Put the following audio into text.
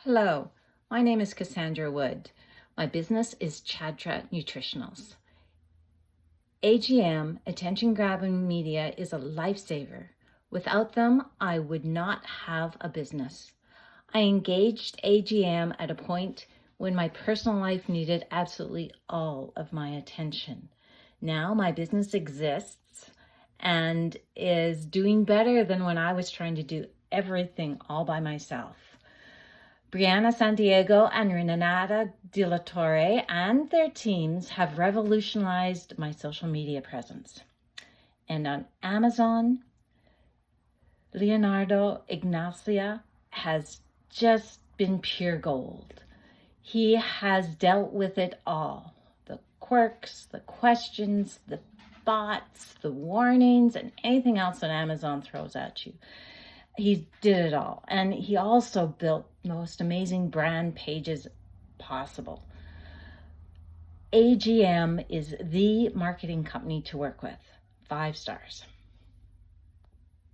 Hello, my name is Cassandra Wood. My business is Chadra Nutritionals. AGM, attention grabbing media, is a lifesaver. Without them, I would not have a business. I engaged AGM at a point when my personal life needed absolutely all of my attention. Now my business exists and is doing better than when I was trying to do everything all by myself. Brianna Santiago and Renata De La Torre and their teams have revolutionized my social media presence. And on Amazon, Leonardo Ignacia has just been pure gold. He has dealt with it all. The quirks, the questions, the bots, the warnings, and anything else that Amazon throws at you. He did it all. And he also built the most amazing brand pages possible. AGM is the marketing company to work with. 5 stars.